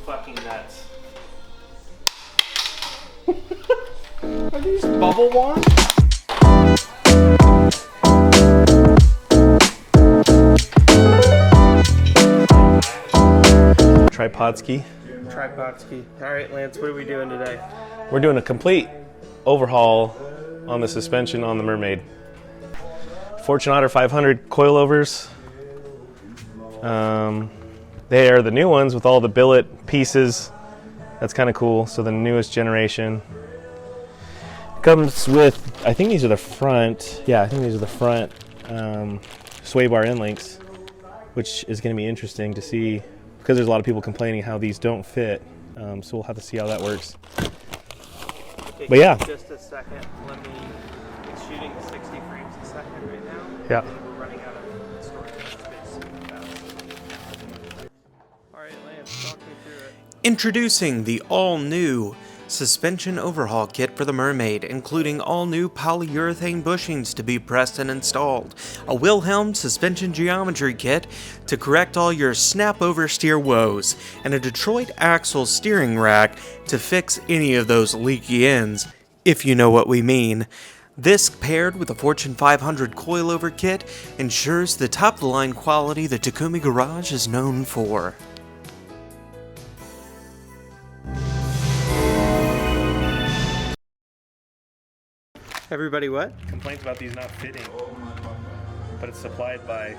fucking nuts. Are these bubble wands? Tripod ski. Tripod ski. All right, Lance, what are we doing today? We're doing a complete overhaul on the suspension on the Mermaid. Fortunato 500 coilovers. They are the new ones with all the billet pieces. That's kind of cool. So the newest generation. Comes with, I think these are the front. Yeah, I think these are the front sway bar end links, which is going to be interesting to see because there's a lot of people complaining how these don't fit. So we'll have to see how that works. Okay, but yeah. Just a second. It's shooting 60 frames a second right now. Yeah. And we're running out of storage space. All right, Lance, talk me through it. Introducing the all-new suspension overhaul kit for the Mermaid, including all new polyurethane bushings to be pressed and installed, a Wilhelm suspension geometry kit to correct all your snap oversteer woes, and a Detroit axle steering rack to fix any of those leaky ends, if you know what we mean. This, paired with a Fortune 500 coilover kit, ensures the top-of-the-line quality the Takumi Garage is known for. Everybody what? Complaints about these not fitting, but it's supplied by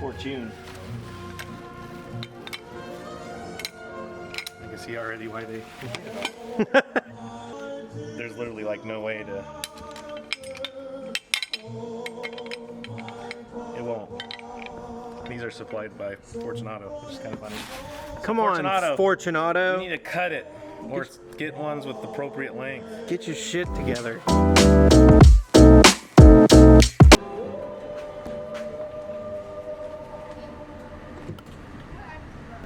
Fortune. I can see already why they... There's literally like no way to... It won't. These are supplied by Fortunato, which is kind of funny. Come on, Fortunato. You need to cut it, or get ones with the appropriate length. Get your shit together.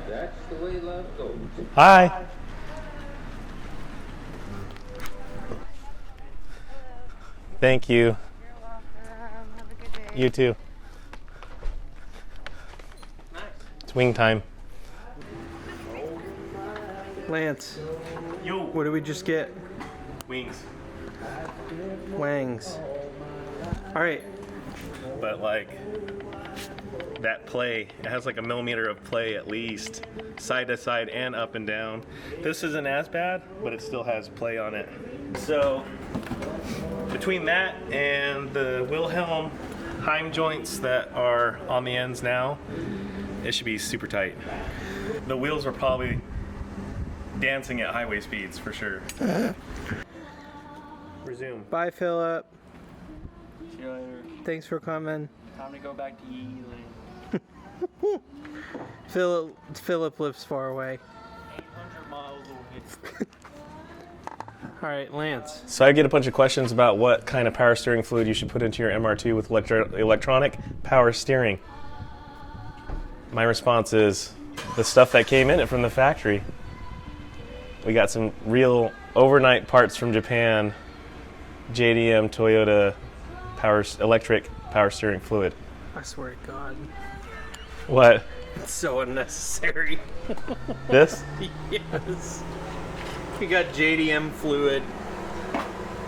That's the way love goes. Hi. Thank you. You're welcome. Have a good day. You too. Nice. It's wing time. Lance, Yo. what did we just get? Wings. Wangs. All right. But like that play, it has like a millimeter of play at least, side to side and up and down. This isn't as bad, but it still has play on it. So between that and the Wilhelm Heim joints that are on the ends now, it should be super tight. The wheels are probably dancing at highway speeds for sure. Resume. Bye, Philip. See you later. Thanks for coming. Time to go back to Yee Lane. Philip lives far away. 800 miles away. All right, Lance. So I get a bunch of questions about what kind of power steering fluid you should put into your MR2 with electronic power steering. My response is the stuff that came in it from the factory. We got some real overnight parts from Japan, JDM Toyota electric power steering fluid. I swear to God. What? It's so unnecessary. This? Yes. You got JDM fluid.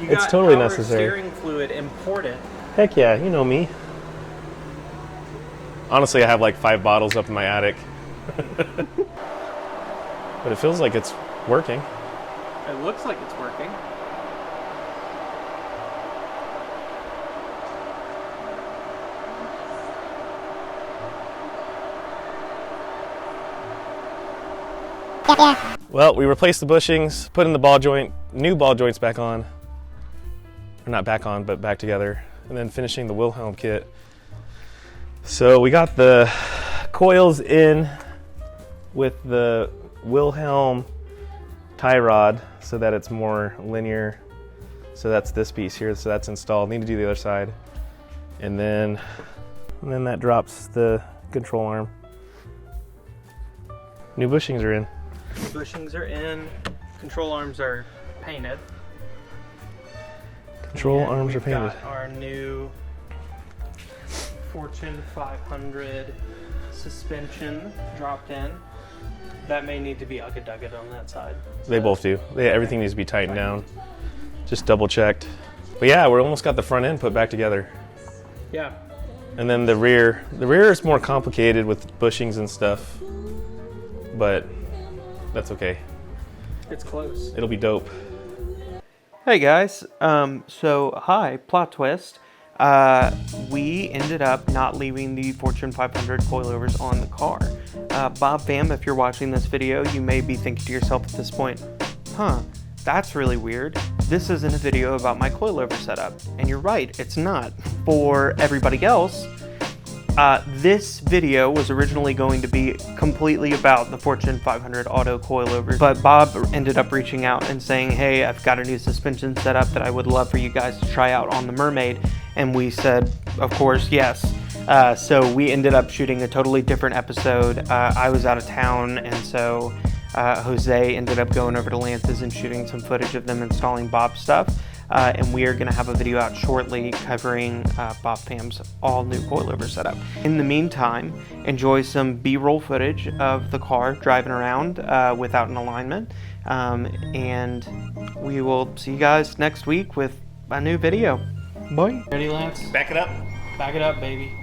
You It's got totally power necessary. steering fluid imported. Heck yeah, you know me. Honestly, I have like 5 bottles up in my attic. But it feels like it's working. It looks like it's working. Well, we replaced the bushings, put in the new ball joints back on. Or not back on, but back together. And then finishing the Wilhelm kit. So we got the coils in with the Wilhelm tie rod so that it's more linear. So that's this piece here, so that's installed. Need to do the other side. And then that drops the control arm. New bushings are in. Bushings are in. Control arms are painted. Control And arms are we've painted. got our new Fortune 500 suspension dropped in. That may need to be ugga-dugga on that side. They both do. Everything needs to be tightened down. Just double checked. But yeah, we're almost got the front end put back together. Yeah. And then the rear is more complicated with bushings and stuff. But that's okay. It's close. It'll be dope. Hey guys, hi, plot twist. We ended up not leaving the Fortune 500 coilovers on the car. Bob Pham, if you're watching this video, you may be thinking to yourself at this point, that's really weird. This isn't a video about my coilover setup. And you're right, it's not. For everybody else, this video was originally going to be completely about the Fortune 500 auto coilovers, but Bob ended up reaching out and saying, hey, I've got a new suspension setup that I would love for you guys to try out on the Mermaid. And we said, of course, yes. So we ended up shooting a totally different episode. I was out of town, and so Jose ended up going over to Lance's and shooting some footage of them installing Bob's stuff. And we are going to have a video out shortly covering Bob Pham's all-new coilover setup. In the meantime, enjoy some B-roll footage of the car driving around without an alignment. And we will see you guys next week with a new video. Bye. Ready, Lance? Back it up. Back it up, baby.